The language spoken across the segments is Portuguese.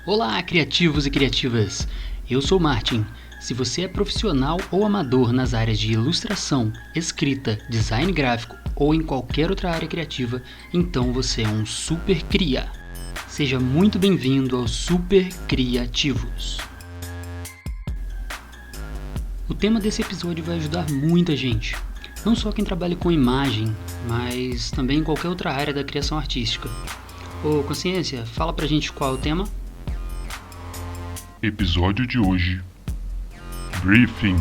Olá, criativos e criativas! Eu sou Martin. Se você é profissional ou amador nas áreas de ilustração, escrita, design gráfico ou em qualquer outra área criativa, então você é um super cria. Seja muito bem-vindo aos Super Criativos. O tema desse episódio vai ajudar muita gente. Não só quem trabalha com imagem, mas também em qualquer outra área da criação artística. Ô, Consciência, fala pra gente qual é o tema? Episódio de hoje: Briefing.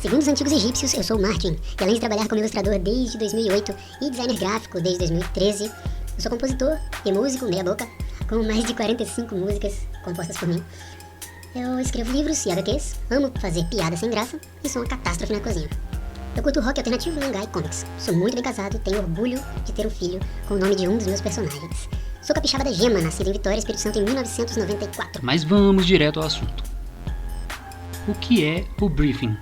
Segundo os antigos egípcios, eu sou o Martin, e além de trabalhar como ilustrador desde 2008 e designer gráfico desde 2013, eu sou compositor e músico meia boca, com mais de 45 músicas compostas por mim. Eu escrevo livros e HQs, amo fazer piada sem graça e sou uma catástrofe na cozinha. Eu curto rock alternativo, mangá e comics. Sou muito bem casado e tenho orgulho de ter um filho com o nome de um dos meus personagens. Sou capixaba da Gema, nascida em Vitória, Espírito Santo em 1994. Mas vamos direto ao assunto. O que é o briefing?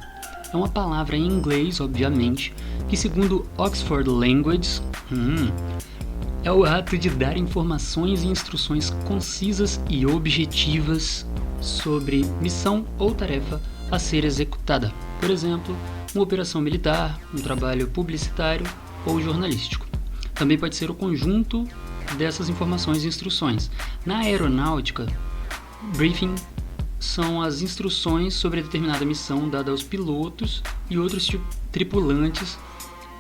É uma palavra em inglês, obviamente, que segundo Oxford Languages, é o ato de dar informações e instruções concisas e objetivas sobre missão ou tarefa a ser executada. Por exemplo, uma operação militar, um trabalho publicitário ou jornalístico. Também pode ser o conjunto dessas informações e instruções. Na aeronáutica, briefing são as instruções sobre determinada missão dada aos pilotos e outros tripulantes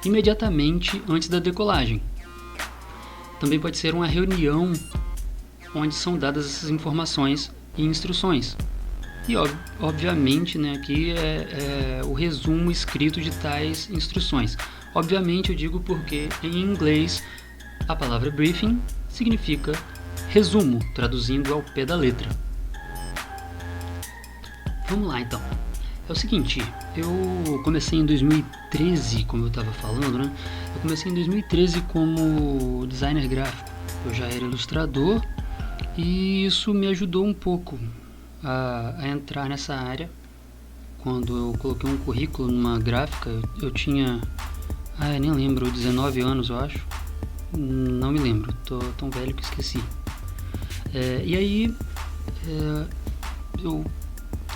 imediatamente antes da decolagem. Também pode ser uma reunião onde são dadas essas informações e instruções. E obviamente, aqui é o resumo escrito de tais instruções. Obviamente eu digo porque em inglês a palavra briefing significa resumo, traduzindo ao pé da letra. Vamos lá então. É o seguinte, eu comecei em 2013, como eu estava falando, Eu comecei em 2013 como designer gráfico. Eu já era ilustrador e isso me ajudou um pouco a entrar nessa área. Quando eu coloquei um currículo numa gráfica, eu tinha, nem lembro, 19 anos eu acho. Não me lembro, tô tão velho que esqueci. E aí eu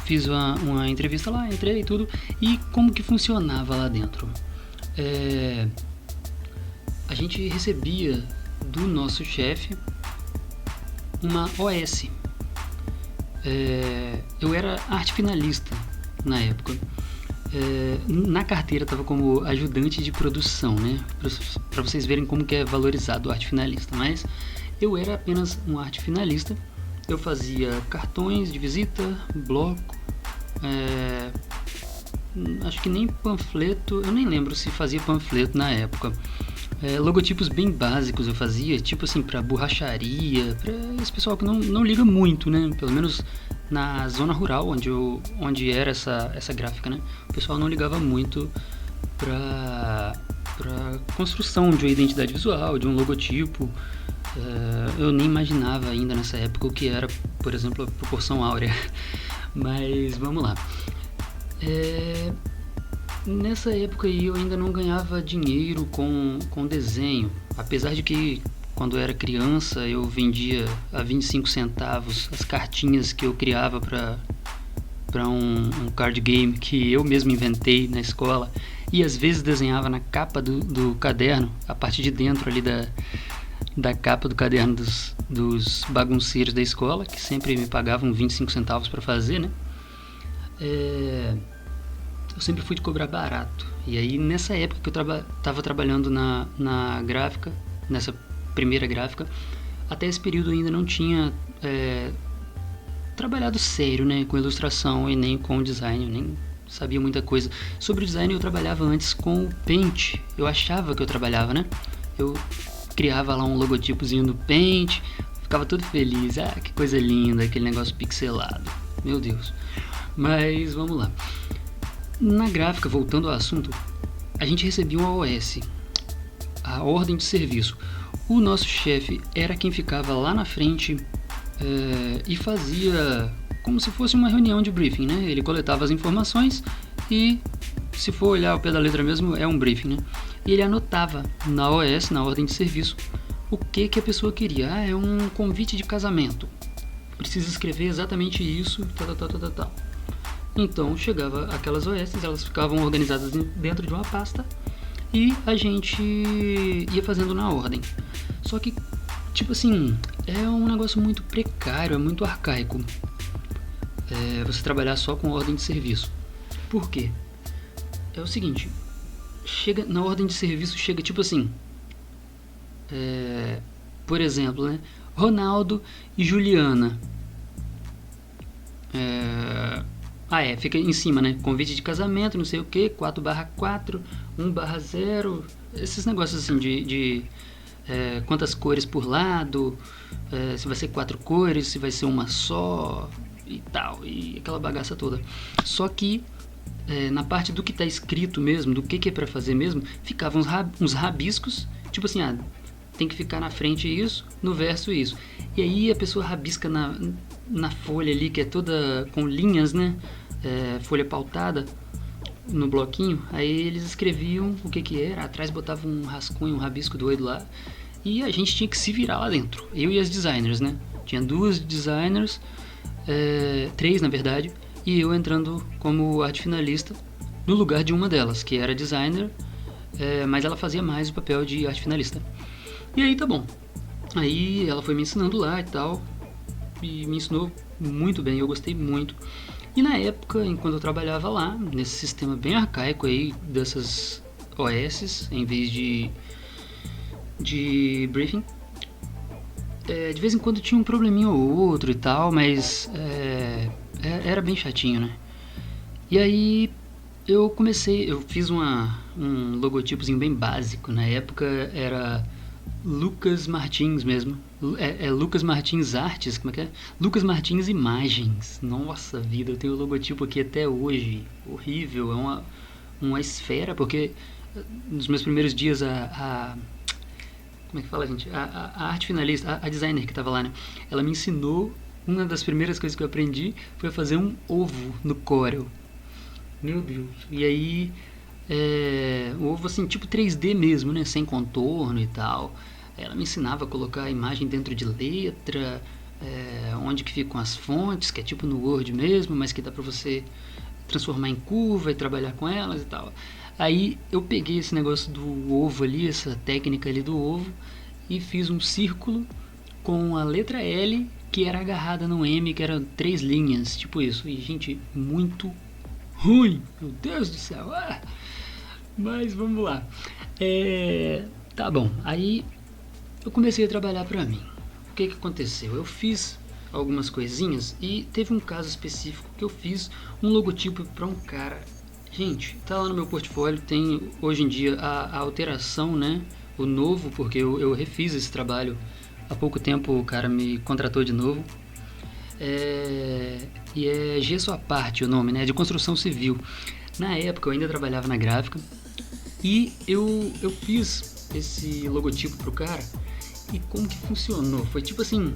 fiz uma entrevista lá, entrei e tudo. E como que funcionava lá dentro? A gente recebia do nosso chefe uma OS. Eu era arte finalista na época. Na carteira estava como ajudante de produção, para vocês verem como que é valorizado o arte finalista. Mas eu era apenas um arte finalista. Eu fazia cartões de visita, bloco, acho que nem panfleto, eu nem lembro se fazia panfleto na época. Logotipos bem básicos eu fazia, tipo assim, para borracharia, para esse pessoal que não liga muito, pelo menos na zona rural onde era essa gráfica, o pessoal não ligava muito para construção de uma identidade visual, de um logotipo. Eu nem imaginava ainda nessa época o que era, por exemplo, a proporção áurea. Mas vamos lá. Nessa época aí eu ainda não ganhava dinheiro com desenho, apesar de que quando eu era criança eu vendia a 25 centavos as cartinhas que eu criava para um card game que eu mesmo inventei na escola, e às vezes desenhava na capa do caderno, a parte de dentro ali da capa do caderno dos bagunceiros da escola, que sempre me pagavam 25 centavos para fazer, Eu sempre fui de cobrar barato. E aí nessa época que eu estava trabalhando na gráfica, nessa primeira gráfica, até esse período eu ainda não tinha trabalhado sério, com ilustração e nem com design. Eu nem sabia muita coisa. Sobre o design eu trabalhava antes com o Paint. Eu achava que eu trabalhava, Eu criava lá um logotipozinho no Paint, ficava todo feliz. Que coisa linda, aquele negócio pixelado. Meu Deus. Mas vamos lá. Na gráfica, voltando ao assunto, a gente recebia uma OS, a ordem de serviço. O nosso chefe era quem ficava lá na frente e fazia como se fosse uma reunião de briefing, Ele coletava as informações e, se for olhar ao pé da letra mesmo, é um briefing, E ele anotava na OS, na ordem de serviço, o que a pessoa queria. É um convite de casamento. Precisa escrever exatamente isso, tal. Então chegava aquelas OSs, elas ficavam organizadas dentro de uma pasta e a gente ia fazendo na ordem. Só que, tipo assim, é um negócio muito precário, é muito arcaico. Você trabalhar só com ordem de serviço. Por quê? É o seguinte, chega na ordem de serviço, chega tipo assim, por exemplo, né? Ronaldo e Juliana. Fica em cima, né? Convite de casamento, não sei o que, 4/4, 1/0, esses negócios assim de quantas cores por lado, se vai ser 4 cores, se vai ser uma só e tal, e aquela bagaça toda. Só que na parte do que está escrito mesmo, do que é para fazer mesmo, ficavam uns rabiscos, tipo assim, tem que ficar na frente isso, no verso isso. E aí a pessoa rabisca na folha ali, que é toda com linhas, né? Folha pautada no bloquinho. Aí eles escreviam o que era, atrás botavam um rascunho, um rabisco doido lá. E a gente tinha que se virar lá dentro. Eu e as designers, né? Tinha 2 designers, 3 na verdade, e eu entrando como arte finalista no lugar de uma delas, que era designer, mas ela fazia mais o papel de arte finalista. E aí tá bom. Aí ela foi me ensinando lá e tal, e me ensinou muito bem, eu gostei muito. E na época, enquanto eu trabalhava lá, nesse sistema bem arcaico aí, dessas OSs, em vez de briefing, de vez em quando tinha um probleminha ou outro e tal, mas era bem chatinho, né? E aí eu fiz um logotipozinho bem básico. Na época era Lucas Martins mesmo. Lucas Martins Artes, como é que é? Lucas Martins Imagens. Nossa vida, eu tenho o logotipo aqui até hoje. Horrível, é uma esfera, porque nos meus primeiros dias como é que fala, gente? A arte finalista, a designer que tava lá, né? Ela me ensinou, uma das primeiras coisas que eu aprendi foi a fazer um ovo no Corel. Meu Deus. E aí, um ovo assim, tipo 3D mesmo, né? Sem contorno e tal. Ela me ensinava a colocar a imagem dentro de letra, onde que ficam as fontes, que é tipo no Word mesmo, mas que dá pra você transformar em curva e trabalhar com elas e tal. Aí eu peguei esse negócio do ovo ali, essa técnica ali do ovo, e fiz um círculo com a letra L que era agarrada no M, que eram 3 linhas, tipo isso. E, gente, muito ruim, meu Deus do céu. Mas vamos lá. Tá bom, aí eu comecei a trabalhar pra mim. O que aconteceu? Eu fiz algumas coisinhas e teve um caso específico que eu fiz um logotipo pra um cara. Gente, tá lá no meu portfólio, tem hoje em dia a alteração, né? O novo, porque eu refiz esse trabalho há pouco tempo, o cara me contratou de novo. E é Gesso à Parte o nome, né? De construção civil. Na época eu ainda trabalhava na gráfica e eu fiz esse logotipo pro cara. E como que funcionou? Foi tipo assim,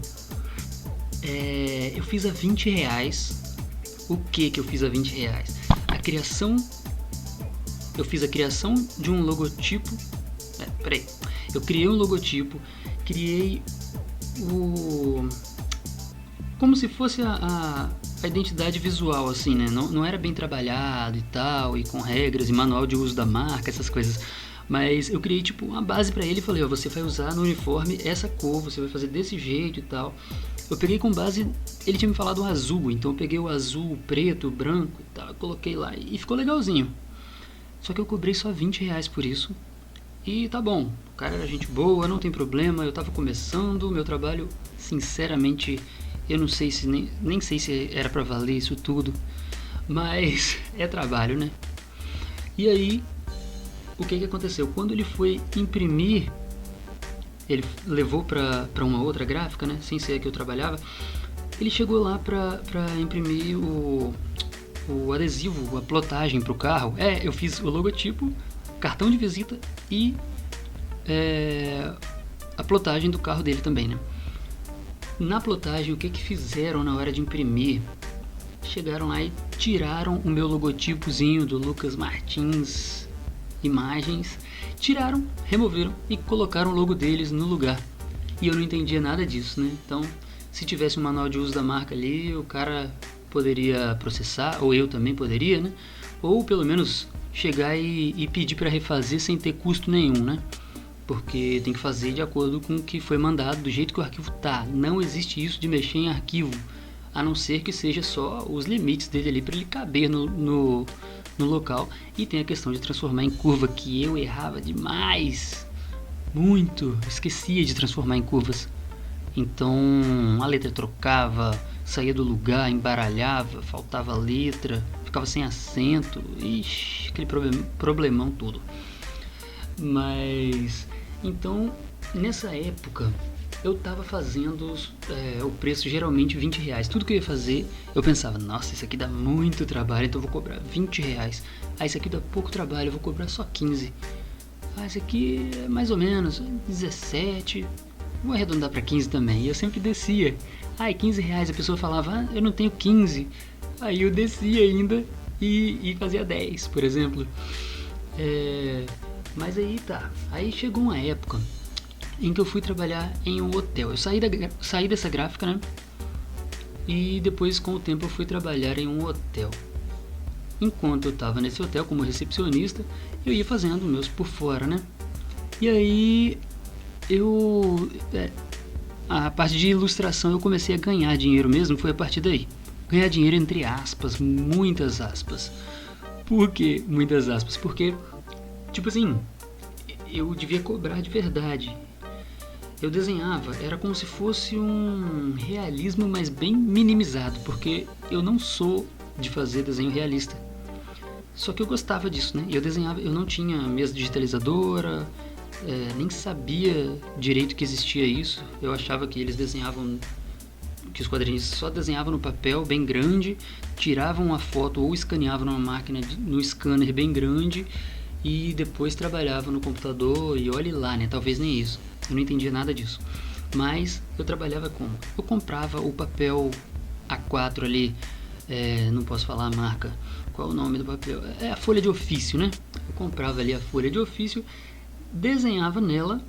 eu fiz a R$20. O que eu fiz a R$20? Eu fiz a criação de um logotipo. Eu criei um logotipo, criei como se fosse a identidade visual, assim, né? Não era bem trabalhado e tal, e com regras e manual de uso da marca, essas coisas. Mas eu criei tipo uma base pra ele e falei, você vai usar no uniforme essa cor, você vai fazer desse jeito e tal. Eu peguei com base, ele tinha me falado o azul, então eu peguei o azul, o preto, o branco e tal, eu coloquei lá e ficou legalzinho. Só que eu cobrei só R$20 por isso. E tá bom, o cara era gente boa, não tem problema, eu tava começando o meu trabalho, sinceramente, eu não sei se nem sei se era pra valer isso tudo, mas é trabalho, né? E aí, o que aconteceu? Quando ele foi imprimir, ele levou pra uma outra gráfica, né? Sem ser a que eu trabalhava, ele chegou lá pra imprimir o adesivo, a plotagem pro carro. Eu fiz o logotipo, cartão de visita e a plotagem do carro dele também, né? Na plotagem, o que fizeram na hora de imprimir? Chegaram lá e tiraram o meu logotipozinho do Lucas Martins Imagens, tiraram, removeram e colocaram o logo deles no lugar. e eu não entendia nada disso, né? Então, se tivesse um manual de uso da marca ali, o cara poderia processar, ou eu também poderia, né? Ou pelo menos chegar e pedir para refazer sem ter custo nenhum, né? Porque tem que fazer de acordo com o que foi mandado, do jeito que o arquivo tá. Não existe isso de mexer em arquivo, a não ser que seja só os limites dele ali para ele caber no local. E tem a questão de transformar em curva, que eu errava demais, muito, esquecia de transformar em curvas. Então a letra trocava, saía do lugar, embaralhava, faltava letra, ficava sem acento, ixi, aquele problemão todo. Mas então nessa época eu tava fazendo o preço geralmente R$20. Tudo que eu ia fazer, eu pensava, nossa, isso aqui dá muito trabalho, então eu vou cobrar R$20. Ah, isso aqui dá pouco trabalho, eu vou cobrar só 15. Ah, isso aqui é mais ou menos 17. Vou arredondar para 15 também. E eu sempre descia. Ah, R$15. A pessoa falava, ah, eu não tenho 15. Aí eu descia ainda e fazia 10, por exemplo. Mas aí tá. Aí chegou uma época em que eu fui trabalhar em um hotel. Eu saí dessa gráfica, né? E depois, com o tempo, eu fui trabalhar em um hotel. Enquanto eu estava nesse hotel como recepcionista, eu ia fazendo meus por fora, né? E aí a parte de ilustração eu comecei a ganhar dinheiro mesmo, foi a partir daí. Ganhar dinheiro entre aspas, muitas aspas. Por que muitas aspas? Porque, tipo assim, eu devia cobrar de verdade. Eu desenhava, era como se fosse um realismo, mas bem minimizado, porque eu não sou de fazer desenho realista. Só que eu gostava disso, né? Eu desenhava, eu não tinha mesa digitalizadora, nem sabia direito que existia isso. Eu achava que eles desenhavam, que os quadrinistas só desenhavam no papel bem grande, tiravam a foto ou escaneavam numa máquina, no scanner bem grande, e depois trabalhavam no computador, e olhe lá, né? Talvez nem isso. Eu não entendia nada disso. Mas eu trabalhava como? Eu comprava o papel A4 ali, não posso falar a marca. Qual é o nome do papel? É a folha de ofício, né? Eu comprava ali a folha de ofício, desenhava nela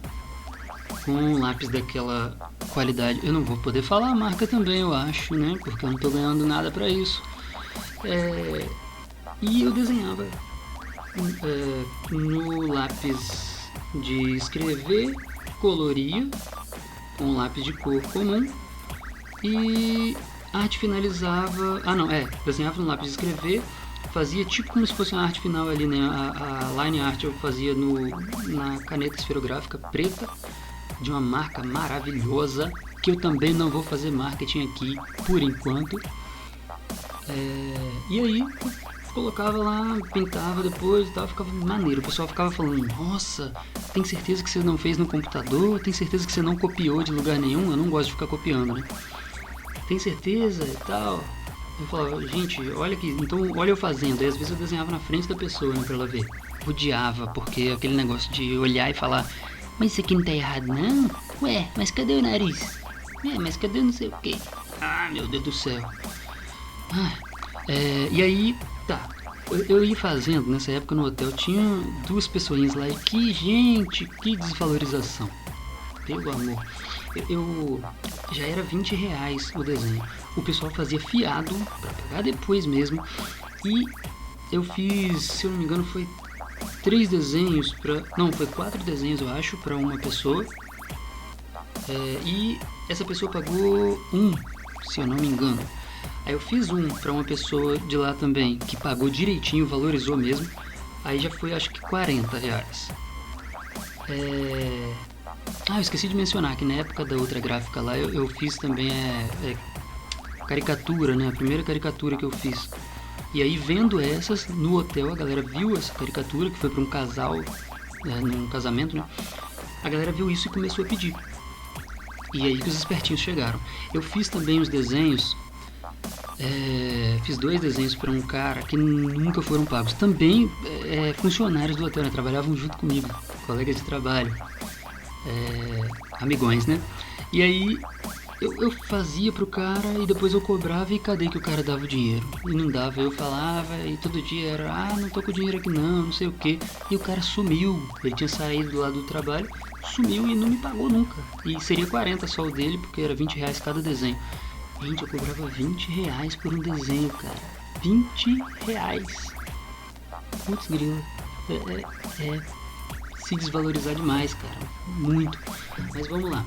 com um lápis daquela qualidade. Eu não vou poder falar a marca também, eu acho, né? Porque eu não estou ganhando nada para isso. E eu desenhava no lápis de escrever, coloria com um lápis de cor comum e arte finalizava. Desenhava no lápis de escrever, fazia tipo como se fosse uma arte final ali, né? A line art eu fazia na caneta esferográfica preta de uma marca maravilhosa que eu também não vou fazer marketing aqui por enquanto. E aí colocava lá, pintava depois e tal, ficava maneiro. O pessoal ficava falando, nossa, tem certeza que você não fez no computador? Tem certeza que você não copiou de lugar nenhum? Eu não gosto de ficar copiando, né? Tem certeza e tal? Eu falava, gente, olha aqui, então olha eu fazendo. Aí às vezes eu desenhava na frente da pessoa, né, pra ela ver. Odiava, porque aquele negócio de olhar e falar, mas isso aqui não tá errado não? Ué, mas cadê o nariz? Mas cadê não sei o que? Ah, meu Deus do céu. E aí, tá, eu ia fazendo, nessa época no hotel, tinha 2 pessoinhas lá e que desvalorização, pelo amor. Eu já era R$20 o desenho, o pessoal fazia fiado pra pagar depois mesmo, e eu fiz, se eu não me engano, foi 4 desenhos eu acho, pra uma pessoa, e essa pessoa pagou 1, se eu não me engano. Aí eu fiz um para uma pessoa de lá também, que pagou direitinho, valorizou mesmo. Aí já foi acho que R$40. Eu esqueci de mencionar que na época da outra gráfica lá eu fiz também caricatura, né? A primeira caricatura que eu fiz. E aí vendo essas no hotel, a galera viu essa caricatura, que foi para um casal, num casamento, né? A galera viu isso e começou a pedir. E aí que os espertinhos chegaram. Eu fiz também os desenhos. Fiz 2 desenhos para um cara que nunca foram pagos. Também funcionários do hotel, né? Trabalhavam junto comigo, colegas de trabalho, amigões, né? E aí eu fazia pro cara e depois eu cobrava e cadê que o cara dava o dinheiro? E não dava, eu falava e todo dia era, não tô com dinheiro aqui não sei o que. E o cara sumiu, ele tinha saído lá do trabalho sumiu e não me pagou nunca. E seria 40 só o dele, porque era R$20 cada desenho. Gente, eu cobrava R$20 por um desenho, cara. R$20. Putz, grilo. É se desvalorizar demais, cara. Muito. Mas vamos lá.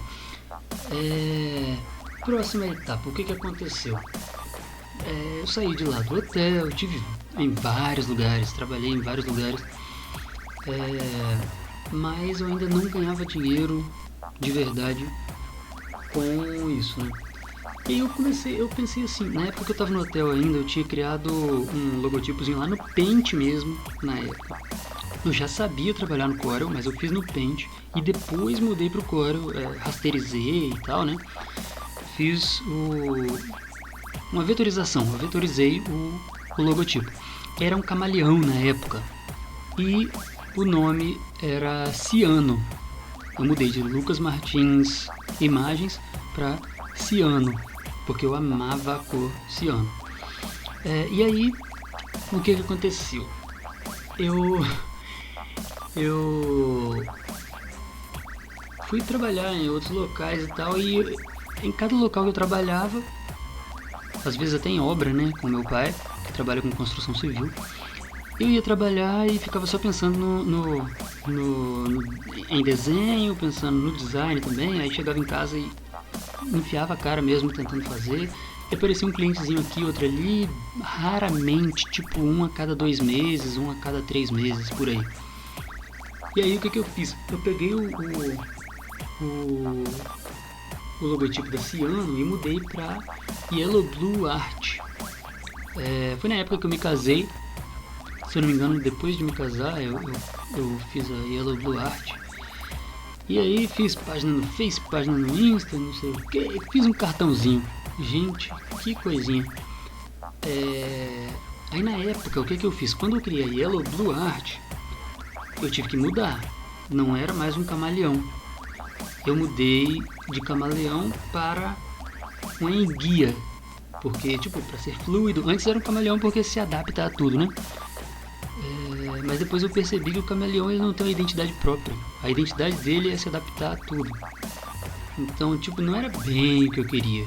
Próxima etapa, o que aconteceu? Eu saí de lá do hotel, tive em vários lugares, trabalhei em vários lugares, mas eu ainda não ganhava dinheiro de verdade com isso, né? E aí eu pensei assim, na época que eu tava no hotel ainda, eu tinha criado um logotipozinho lá no Paint mesmo, na época. Eu já sabia trabalhar no Corel, mas eu fiz no Paint e depois mudei pro Corel, rasterizei e tal, né? Fiz uma vetorização, eu vetorizei o logotipo. Era um camaleão na época e o nome era Ciano. Eu mudei de Lucas Martins Imagens para Ciano, porque eu amava a cor ciano. E aí, o que aconteceu? Eu fui trabalhar em outros locais e tal, e em cada local que eu trabalhava, às vezes até em obra, né, com meu pai, que trabalha com construção civil, eu ia trabalhar e ficava só pensando em desenho, pensando no design também. Aí chegava em casa e enfiava a cara mesmo tentando fazer. E aparecia um clientezinho aqui, outro ali, raramente, tipo um a cada 2 meses, um a cada 3 meses, por aí. E aí o que eu fiz? Eu peguei o logotipo da Ciano e mudei para Yellow Blue Art. Foi na época que eu me casei. Se eu não me engano, depois de me casar, eu fiz a Yellow Blue Art. E aí fiz página no Face, página no Insta, não sei o que. Fiz um cartãozinho. Gente, que coisinha. Aí na época, o que eu fiz? Quando eu criei a Yellow Blue Art, eu tive que mudar. Não era mais um camaleão. Eu mudei de camaleão para uma enguia. Porque, tipo, para ser fluido. Antes era um camaleão porque se adapta a tudo, né? Mas depois eu percebi que o camaleão ele não tem uma identidade própria. A identidade dele é se adaptar a tudo. Então, tipo, não era bem o que eu queria.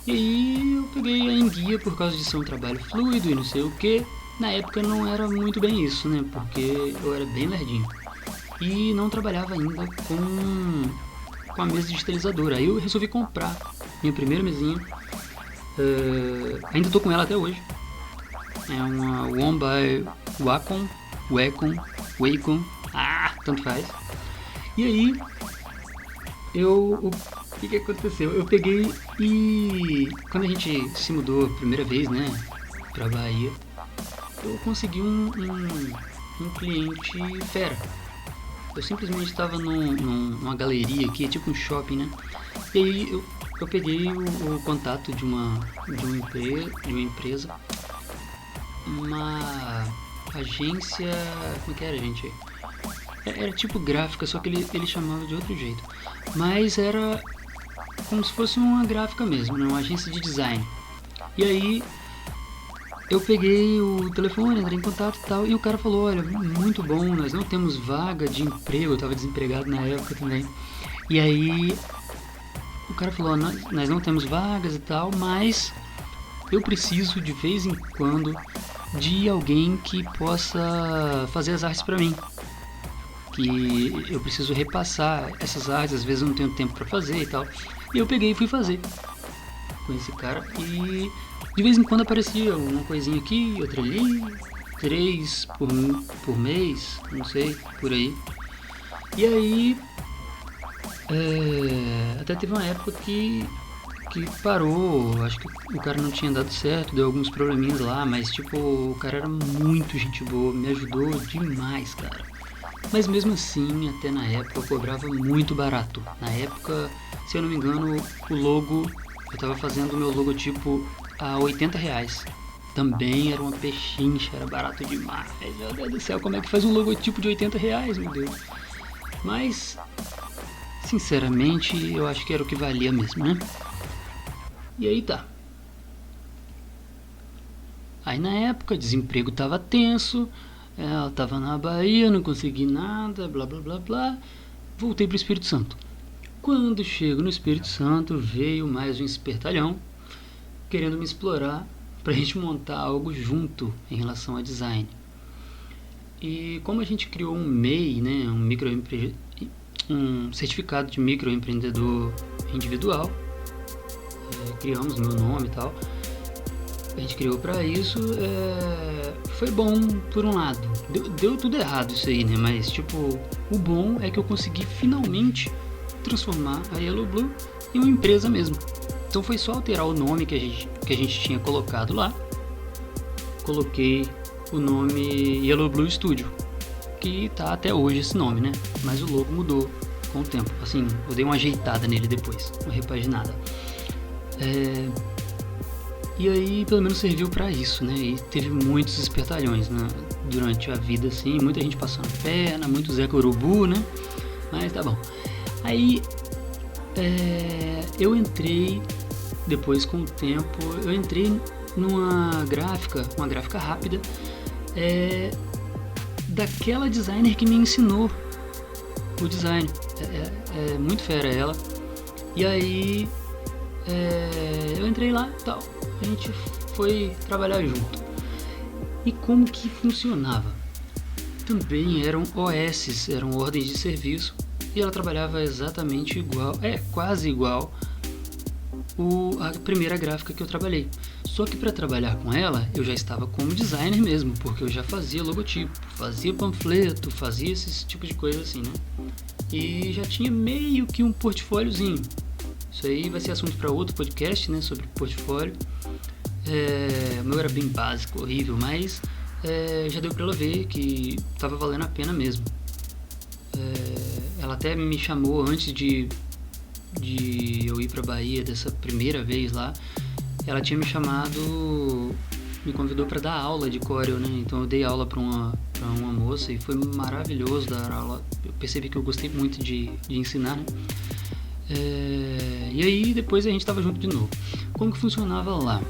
E aí eu peguei a enguia por causa de ser um trabalho fluido e não sei o que. Na época não era muito bem isso, né? Porque eu era bem lerdinho. E não trabalhava ainda com a mesa digitalizadora. Aí eu resolvi comprar minha primeira mesinha. Ainda tô com ela até hoje. É uma One by Wacom, tanto faz. E aí, o que aconteceu? Eu peguei e quando a gente se mudou a primeira vez, né, pra Bahia, eu consegui um cliente fera. Eu simplesmente estava numa galeria aqui, tipo um shopping, né? E aí eu peguei o contato de uma empresa, uma agência, como que era, gente? Era tipo gráfica, só que ele chamava de outro jeito. Mas era como se fosse uma gráfica mesmo, né? Uma agência de design. E aí eu peguei o telefone, entrei em contato e tal, e o cara falou, olha, muito bom, nós não temos vaga de emprego, eu estava desempregado na época também. E aí o cara falou, nós não temos vagas e tal, mas eu preciso de vez em quando de alguém que possa fazer as artes para mim. Que eu preciso repassar essas artes, às vezes eu não tenho tempo para fazer e tal. E eu peguei e fui fazer com esse cara e de vez em quando aparecia uma coisinha aqui, outra ali, 3 por mês, não sei, por aí. E aí até teve uma época que parou, acho que o cara não tinha dado certo, deu alguns probleminhas lá, mas tipo, o cara era muito gente boa, me ajudou demais, cara. Mas mesmo assim, até na época eu cobrava muito barato. Na época, se eu não me engano, o logo, eu tava fazendo o meu logotipo a R$80. Também era uma pechincha, era barato demais. Meu Deus do céu, como é que faz um logotipo de R$80, meu Deus? Mas, sinceramente, eu acho que era o que valia mesmo, né? E aí tá. Aí na época, desemprego tava tenso, eu tava na Bahia, não consegui nada, blá blá blá blá. voltei para o Espírito Santo. Quando chego no Espírito Santo, veio mais um espertalhão querendo me explorar para a gente montar algo junto em relação a design. E como a gente criou um MEI, né, um certificado de microempreendedor individual, criamos meu nome e tal, a gente criou para isso, foi bom por um lado, deu tudo errado isso aí, né, mas tipo, o bom é que eu consegui finalmente transformar a Yellow Blue em uma empresa mesmo. Então foi só alterar o nome que a gente tinha colocado lá, coloquei o nome Yellow Blue Studio, que tá até hoje esse nome, né, mas o logo mudou com o tempo, assim, eu dei uma ajeitada nele depois, uma repaginada. E aí pelo menos serviu pra isso, né? E teve muitos espertalhões, né, durante a vida, assim, muita gente passando a perna, muito Zé Corubu, né? Mas tá bom. Aí eu entrei, depois com o tempo, eu entrei numa gráfica, uma gráfica rápida, daquela designer que me ensinou o design. É muito fera ela. E aí eu entrei lá e tal, a gente foi trabalhar junto. E como que funcionava? Também eram OS, eram ordens de serviço, e ela trabalhava exatamente igual, quase igual a primeira gráfica que eu trabalhei. Só que para trabalhar com ela, eu já estava como designer mesmo, porque eu já fazia logotipo, fazia panfleto, fazia esse tipo de coisa assim, né? E já tinha meio que um portfóliozinho. Isso aí vai ser assunto para outro podcast, né, sobre portfólio. O meu era bem básico, horrível, mas já deu para ela ver que estava valendo a pena mesmo. Ela até me chamou antes de eu ir para Bahia dessa primeira vez lá. Ela tinha me chamado, me convidou para dar aula de Corel, né? Então eu dei aula para uma moça e foi maravilhoso dar aula. Eu percebi que eu gostei muito de ensinar, né? E aí depois a gente estava junto de novo. Como que funcionava lá?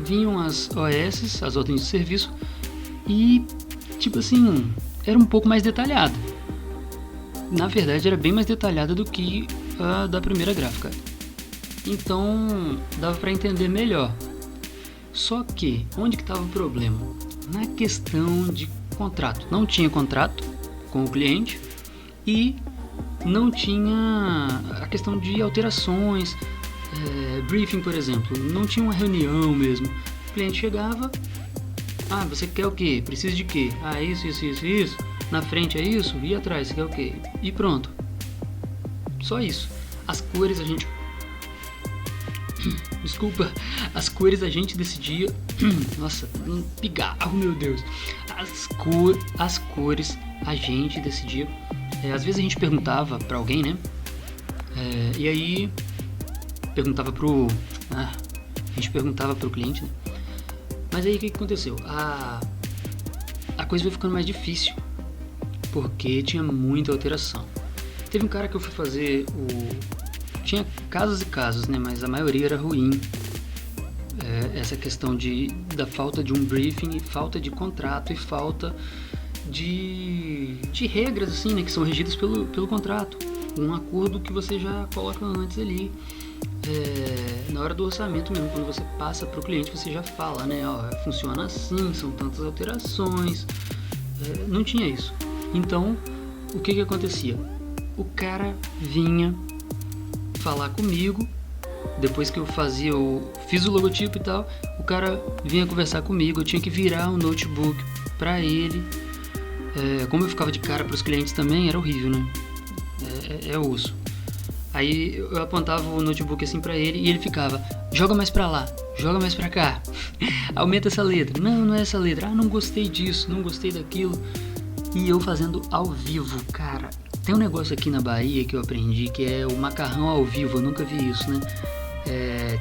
Vinham as OS, as ordens de serviço, e tipo assim, era um pouco mais detalhada. Na verdade era bem mais detalhada do que a da primeira gráfica. Então dava para entender melhor. Só que onde que estava o problema? Na questão de contrato. Não tinha contrato com o cliente e não tinha a questão de alterações, briefing, por exemplo. Não tinha uma reunião mesmo. O cliente chegava, você quer o quê? Precisa de quê? Isso. Na frente é isso, e atrás você quer o quê? E pronto. Só isso. As cores a gente... Desculpa. As cores a gente decidia... Nossa, um pigarro, meu Deus. As cores a gente decidia. Às vezes a gente perguntava pra alguém, né? E aí... A gente perguntava pro cliente, né? Mas aí o que aconteceu? A coisa foi ficando mais difícil, porque tinha muita alteração. Teve um cara que eu fui fazer tinha casos e casos, né? Mas a maioria era ruim. Essa questão da falta de um briefing, falta de contrato e falta de regras, assim, né? Que são regidas pelo contrato. Um acordo que você já coloca antes ali. Na hora do orçamento mesmo, quando você passa para o cliente, você já fala, né? Funciona assim, são tantas alterações. Não tinha isso. Então, o que acontecia? O cara vinha falar comigo, depois que eu fiz o logotipo e tal, o cara vinha conversar comigo, eu tinha que virar um notebook para ele. Como eu ficava de cara para os clientes também, era horrível, né? É osso. Aí eu apontava o notebook assim pra ele e ele ficava, joga mais pra lá, joga mais pra cá, aumenta essa letra, não é essa letra, não gostei disso, não gostei daquilo. E eu fazendo ao vivo, cara. Tem um negócio aqui na Bahia que eu aprendi que é o macarrão ao vivo, eu nunca vi isso, né?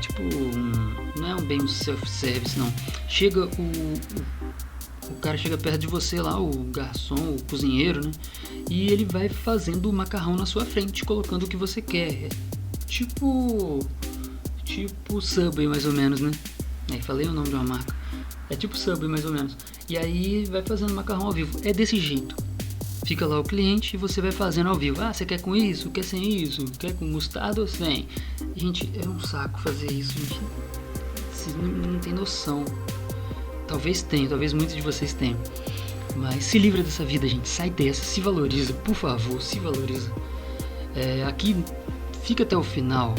Tipo, não é bem um self-service, não. Chega o cara chega perto de você lá, o garçom, o cozinheiro, né? E ele vai fazendo o macarrão na sua frente, colocando o que você quer. Tipo Subway, mais ou menos, né? Aí falei o nome de uma marca. É tipo Subway, mais ou menos. E aí vai fazendo macarrão ao vivo. É desse jeito. Fica lá o cliente e você vai fazendo ao vivo. Você quer com isso? Quer sem isso? Quer com mostarda ou sem? Gente, é um saco fazer isso, gente. Vocês não tem noção. Talvez muitos de vocês tenham. Mas se livra dessa vida, gente. Sai dessa, se valoriza, por favor, se valoriza. Aqui, fica até o final,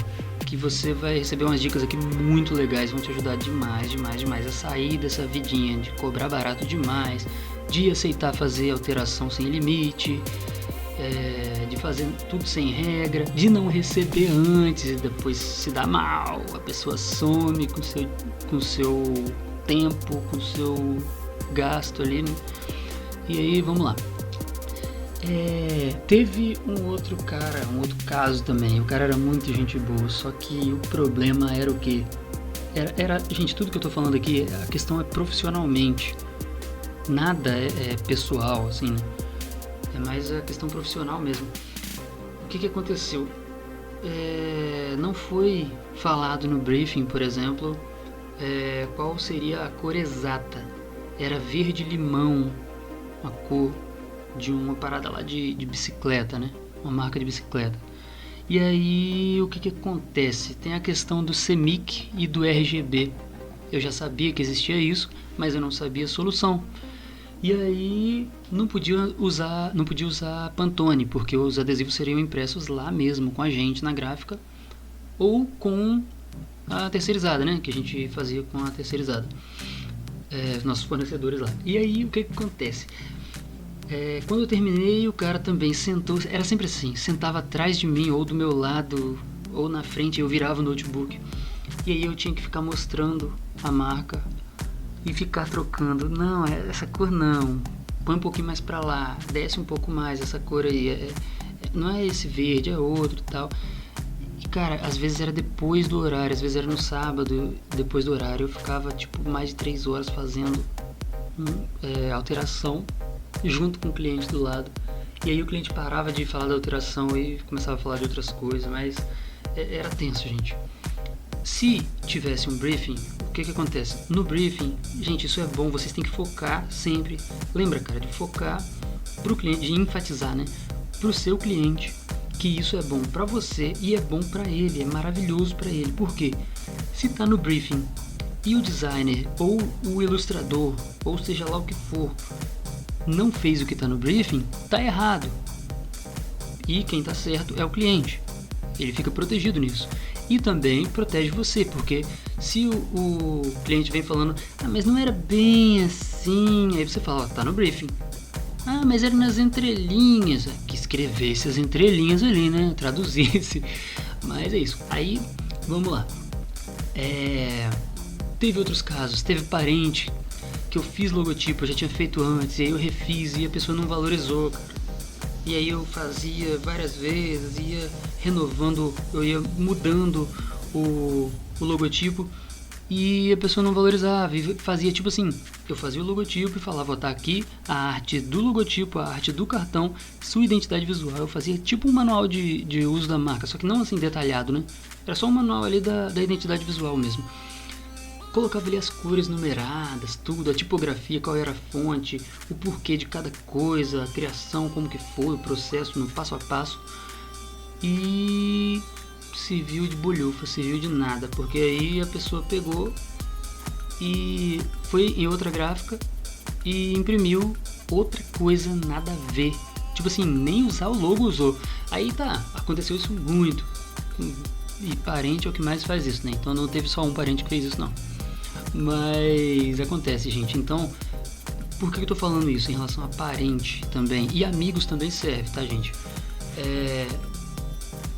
que você vai receber umas dicas aqui muito legais. Vão te ajudar demais a sair dessa vidinha de cobrar barato demais, de aceitar fazer alteração sem limite, de fazer tudo sem regra, de não receber antes e depois se dá mal, a pessoa some com seu tempo, com seu gasto ali, né? E aí, vamos lá. Teve um outro caso também. O cara era muito gente boa, só que o problema era o quê? Gente, tudo que eu tô falando aqui, a questão é profissionalmente. Nada é pessoal, assim, né? É mais a questão profissional mesmo. O que aconteceu? Não foi falado no briefing, por exemplo, qual seria a cor exata. Era verde-limão, a cor de uma parada lá de bicicleta, né? Uma marca de bicicleta. E aí, o que acontece? Tem a questão do CMYK e do RGB. Eu já sabia que existia isso, mas eu não sabia a solução. E aí, não podia usar Pantone, porque os adesivos seriam impressos lá mesmo, com a gente na gráfica, ou com a terceirizada, né? Que a gente fazia com a terceirizada. Nossos fornecedores lá. E aí, o que acontece? Quando eu terminei, o cara também sentou, era sempre assim, sentava atrás de mim, ou do meu lado, ou na frente, eu virava o notebook. E aí eu tinha que ficar mostrando a marca e ficar trocando. Não, essa cor não, põe um pouquinho mais pra lá, desce um pouco mais essa cor aí, não é esse verde, é outro e tal. E cara, às vezes era depois do horário, às vezes era no sábado, depois do horário, eu ficava tipo mais de 3 horas fazendo alteração junto com o cliente do lado. E aí o cliente parava de falar da alteração e começava a falar de outras coisas, mas era tenso, gente. Se tivesse um briefing, o que acontece? No briefing, gente, isso é bom, vocês têm que focar sempre. Lembra, cara, de focar pro cliente, de enfatizar, né? Pro seu cliente, que isso é bom pra você e é bom pra ele, é maravilhoso pra ele. Por quê? Se tá no briefing e o designer ou o ilustrador, ou seja lá o que for, não fez o que está no briefing, tá errado. E quem tá certo é o cliente. Ele fica protegido nisso. E também protege você, porque se o cliente vem falando, mas não era bem assim, aí você fala, tá no briefing. Mas era nas entrelinhas. Que escrevesse as entrelinhas ali, né? Traduzisse. Mas é isso. Aí, vamos lá. Teve outros casos, teve parente que eu fiz logotipo, eu já tinha feito antes, e aí eu refiz e a pessoa não valorizou, cara. E aí eu fazia várias vezes, ia renovando, eu ia mudando o logotipo e a pessoa não valorizava, e fazia tipo assim, eu fazia o logotipo e falava, tá aqui a arte do logotipo, a arte do cartão, sua identidade visual. Eu fazia tipo um manual de uso da marca, só que não assim detalhado, né? Era só um manual ali da identidade visual mesmo. Colocava ali as cores numeradas, tudo, a tipografia, qual era a fonte, o porquê de cada coisa, a criação, como que foi, o processo, no passo a passo. E serviu de bolhufa, serviu de nada, porque aí a pessoa pegou e foi em outra gráfica e imprimiu outra coisa, nada a ver. Tipo assim, nem usar o logo usou. Aí tá, aconteceu isso muito. E parente é o que mais faz isso, né? Então não teve só um parente que fez isso, não. Mas acontece, gente. Então, por que eu tô falando isso? Em relação a parente também. E amigos também serve, tá, gente?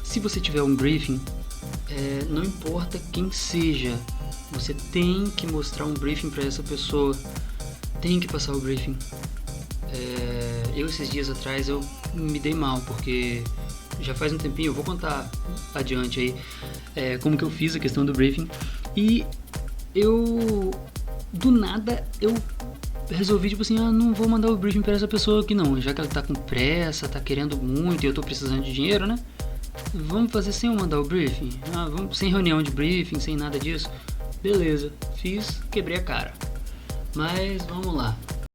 Se você tiver um briefing, não importa quem seja, você tem que mostrar um briefing para essa pessoa. Tem que passar o briefing. Eu, esses dias atrás, eu me dei mal, porque já faz um tempinho, eu vou contar adiante aí como que eu fiz a questão do briefing. E eu, do nada, eu resolvi, tipo assim, não vou mandar o briefing para essa pessoa aqui não, já que ela tá com pressa, tá querendo muito e eu tô precisando de dinheiro, né? Vamos fazer sem eu mandar o briefing? Vamos, sem reunião de briefing, sem nada disso? Beleza, fiz, quebrei a cara. Mas vamos lá.